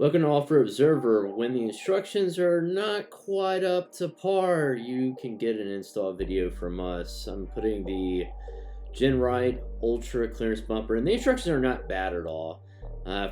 Welcome to Off-Road Observer. When the instructions are not quite up to par, you can get an install video from us. I'm putting the Genright Ultraclearance Bumper, and the instructions are not bad at all.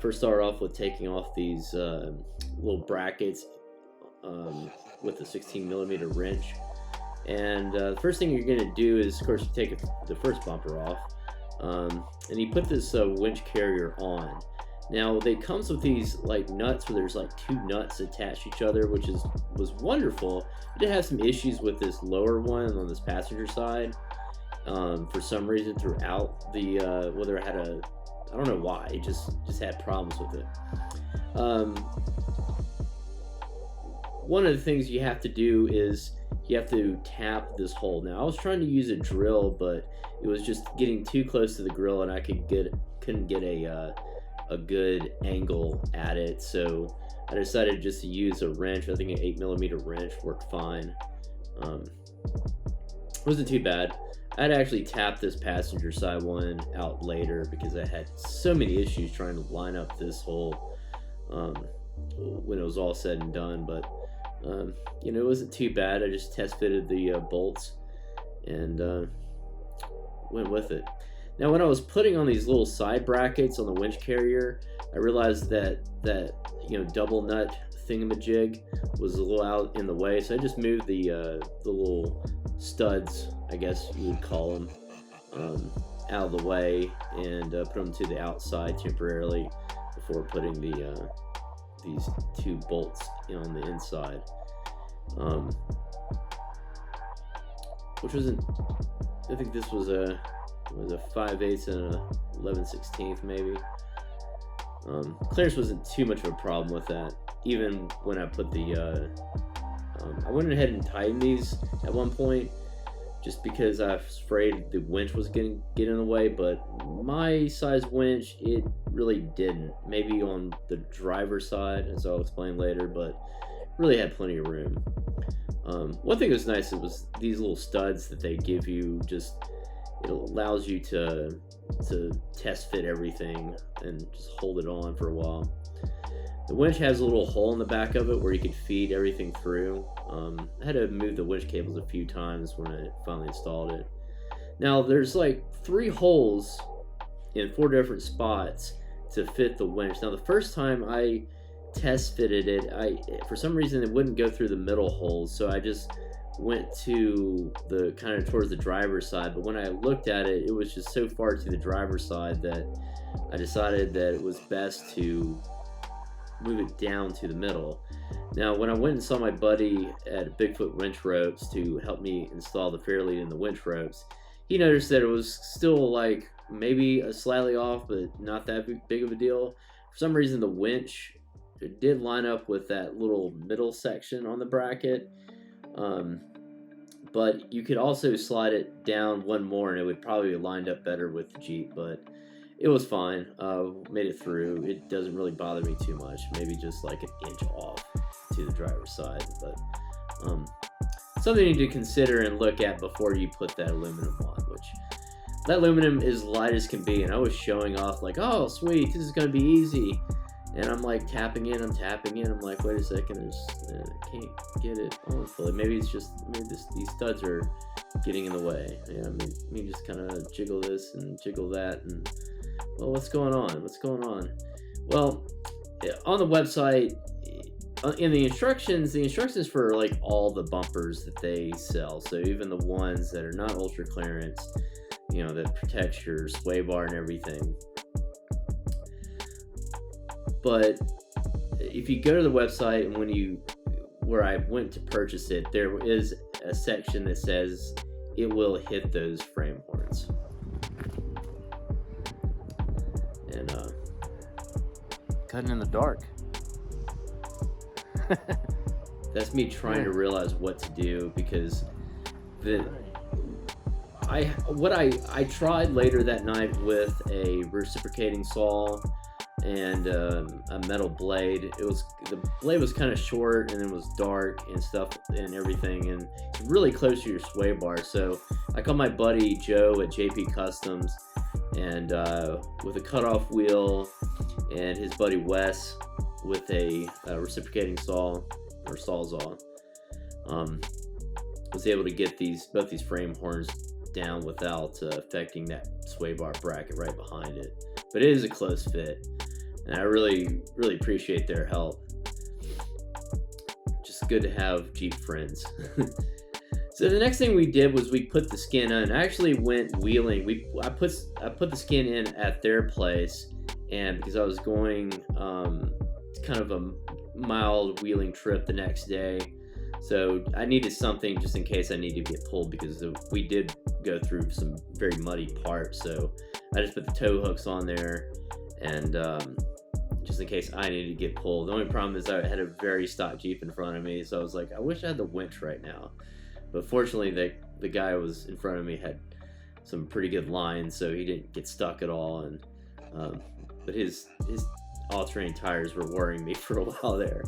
First start off with taking off these little brackets with a 16mm wrench. And the first thing you're going to do is, of course, you take the first bumper off, and you put this winch carrier on. Now, they comes with these like nuts where there's like two nuts attached to each other, which was wonderful. I did have some issues with this lower one on this passenger side. For some reason, throughout the whether I had I don't know why, it just had problems with it. One of the things you have to do is you have to tap this hole. Now, I was trying to use a drill, but it was just getting too close to the grill, and I couldn't get a good angle at it, so I decided just to use a wrench. I think an 8mm wrench worked fine. Wasn't too bad. I'd actually tap this passenger side one out later because I had so many issues trying to line up this hole when it was all said and done, but you know, it wasn't too bad. I just test fitted the bolts and went with it. Now, when I was putting on these little side brackets on the winch carrier, I realized that you know, double nut thingamajig was a little out in the way, so I just moved the little studs, I guess you would call them, out of the way and put them to the outside temporarily before putting these two bolts on the inside, which wasn't. I think this was a 5/8 and a 11/16 maybe. Clearance wasn't too much of a problem with that. Even when I put the I went ahead and tightened these at one point just because I was afraid the winch was going to get in the way, but my size winch, it really didn't. Maybe on the driver's side, as I'll explain later, but really had plenty of room. One thing that was nice, it was these little studs that they give you. Just it allows you to test fit everything and just hold it on for a while. The winch has a little hole in the back of it where you could feed everything through. I had to move the winch cables a few times when I finally installed it. Now, there's like 3 holes in 4 different spots to fit the winch. Now, the first time I test fitted it, for some reason it wouldn't go through the middle holes, so I just went to the kind of towards the driver's side. But when I looked at it, it was just so far to the driver's side that I decided that it was best to move it down to the middle. Now, when I went and saw my buddy at Bigfoot Winch Ropes to help me install the fairlead in the winch ropes, he noticed that it was still like maybe slightly off, but not that big of a deal. For some reason, the winch, it did line up with that little middle section on the bracket. But you could also slide it down one more and it would probably be lined up better with the Jeep, but it was fine. Made it through. It doesn't really bother me too much, maybe just like an inch off to the driver's side, but something you need to consider and look at before you put that aluminum on, which that aluminum is light as can be, and I was showing off like, oh sweet, this is gonna be easy. And I'm like tapping in, I'm like, wait a second, I can't get it on fully. Maybe it's just, these studs are getting in the way. Yeah, let me just kind of jiggle this and jiggle that, and well, what's going on? Well, on the website, in the instructions for like all the bumpers that they sell, so even the ones that are not ultra clearance, you know, that protects your sway bar and everything. But if you go to the website and where I went to purchase it, there is a section that says it will hit those frame horns. And cutting in the dark. That's me trying to realize what to do, because I tried later that night with a reciprocating saw and a metal blade. The blade was kind of short and it was dark and stuff and everything, and it's really close to your sway bar. So I called my buddy Joe at JP Customs, and with a cutoff wheel, and his buddy Wes with a reciprocating saw or sawzall. Was able to get both these frame horns down without affecting that sway bar bracket right behind it. But it is a close fit, and I really appreciate their help. Just good to have Jeep friends. So the next thing we did was we put the skin on. I actually went wheeling. I put the skin in at their place, and because I was going kind of a mild wheeling trip the next day, so I needed something just in case I needed to get pulled, because we did go through some very muddy parts. So I just put the tow hooks on there, and just in case I needed to get pulled. The only problem is I had a very stock Jeep in front of me, so I was like, I wish I had the winch right now. But fortunately, the guy who was in front of me had some pretty good lines, so he didn't get stuck at all. And but his all-terrain tires were worrying me for a while there.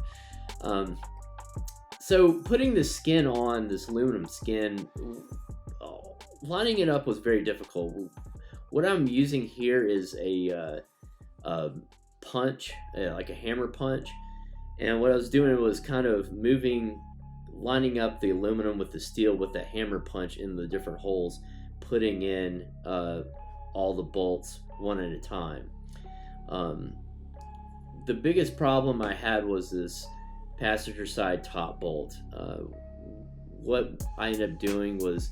So putting the skin on, this aluminum skin, lining it up was very difficult. What I'm using here is a punch, like a hammer punch, and what I was doing was kind of lining up the aluminum with the steel with the hammer punch in the different holes, putting in all the bolts one at a time. The biggest problem I had was this passenger side top bolt. What I ended up doing was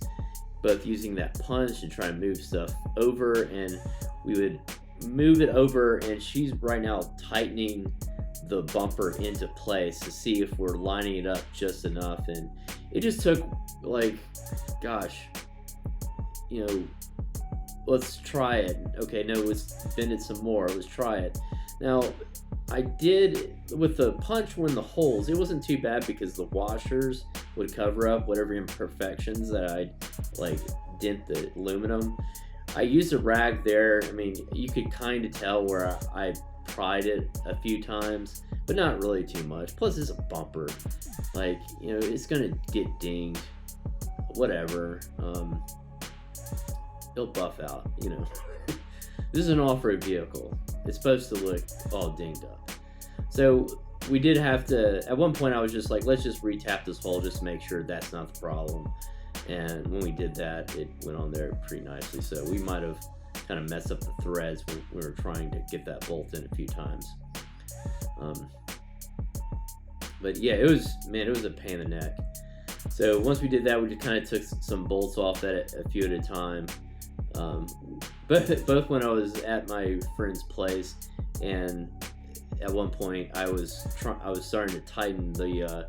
both using that punch and trying to move stuff over, and we would move it over, and she's right now tightening the bumper into place to see if we're lining it up just enough. And it just took, like, gosh, let's try it. Okay, no, let's bend it some more. Let's try it. Now, I did, with the punch when the holes, it wasn't too bad because the washers would cover up whatever imperfections that I'd, like, dent the aluminum. I used a rag there. I mean, you could kind of tell where I pried it a few times, but not really too much. Plus, it's a bumper. Like, it's gonna get dinged. Whatever. It'll buff out, This is an off-road vehicle. It's supposed to look all dinged up. So we did have to, at one point I was just like, let's just retap this hole just to make sure that's not the problem. And when we did that, it went on there pretty nicely. So we might have kind of messed up the threads when we were trying to get that bolt in a few times. But yeah, it was a pain in the neck. So once we did that, we just kind of took some bolts off that a few at a time. But both when I was at my friend's place, and at one point I was starting to tighten the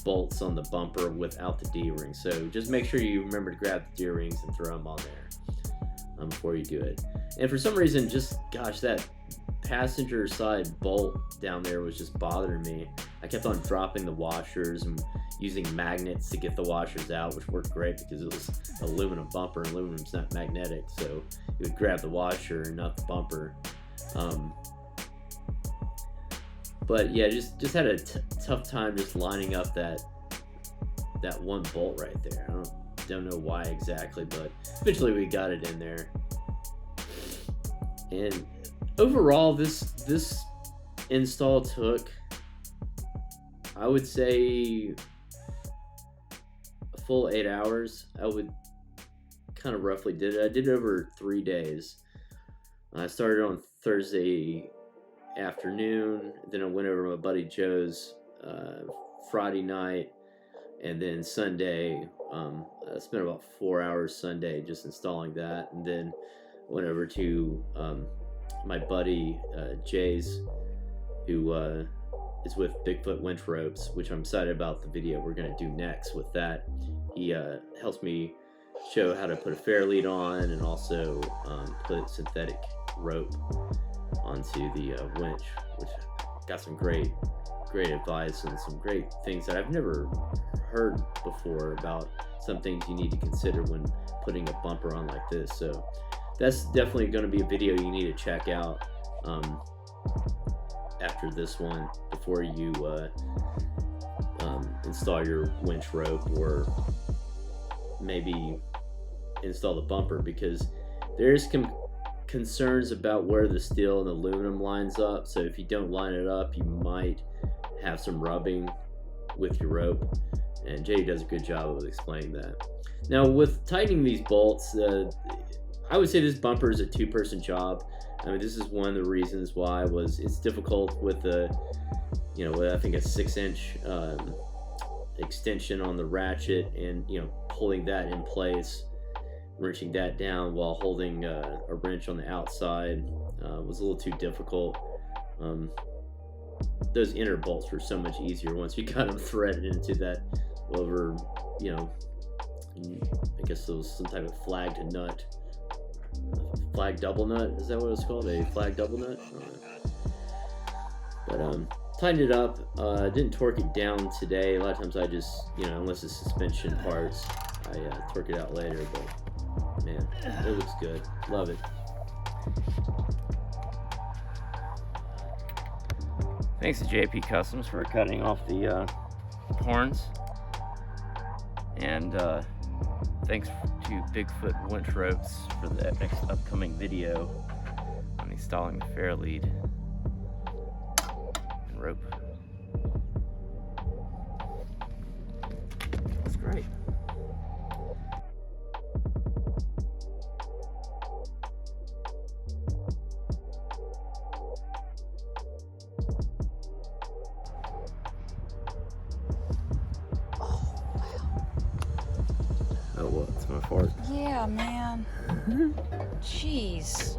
bolts on the bumper without the D-ring. So just make sure you remember to grab the D-rings and throw them on there before you do it. And for some reason, that passenger side bolt down there was just bothering me. I kept on dropping the washers and using magnets to get the washers out, which worked great because it was an aluminum bumper. Aluminum's not magnetic, so it would grab the washer and not the bumper. But yeah, just had a tough time just lining up that one bolt right there. I don't know why exactly, but eventually we got it in there. And overall, this install took, I would say, a full 8 hours. I would kind of roughly did it. I did it over 3 days. I started on Thursday afternoon, then I went over to my buddy Joe's Friday night, and then Sunday, I spent about 4 hours Sunday just installing that, and then went over to my buddy Jay's, who is with Bigfoot Winch Ropes, which I'm excited about the video we're going to do next with that. He helps me show how to put a fair lead on, and also put synthetic rope onto the winch, which got some great advice and some great things that I've never heard before about some things you need to consider when putting a bumper on like this. So that's definitely going to be a video you need to check out after this one before you install your winch rope, or maybe install the bumper, because there's concerns about where the steel and aluminum lines up, so if you don't line it up, you might have some rubbing with your rope, and Jay does a good job of explaining that. Now, with tightening these bolts, I would say this bumper is a two-person job. I mean, this is one of the reasons why it's difficult with the, I think a 6-inch extension on the ratchet, and pulling that in place, wrenching that down while holding a wrench on the outside was a little too difficult. Those inner bolts were so much easier once you got them threaded into that over, I guess it was some type of flagged nut. Flag double nut, is that what it's called? A flag double nut? But tightened it up. Didn't torque it down today. A lot of times I just, unless it's suspension parts, I torque it out later. But man, it looks good. Love it. Thanks to JP Customs for cutting off the horns. And thanks to Bigfoot Winch Ropes for the next upcoming video on installing the fair lead and rope. That's great. Oh, what? It's my fart. Yeah, man. Jeez.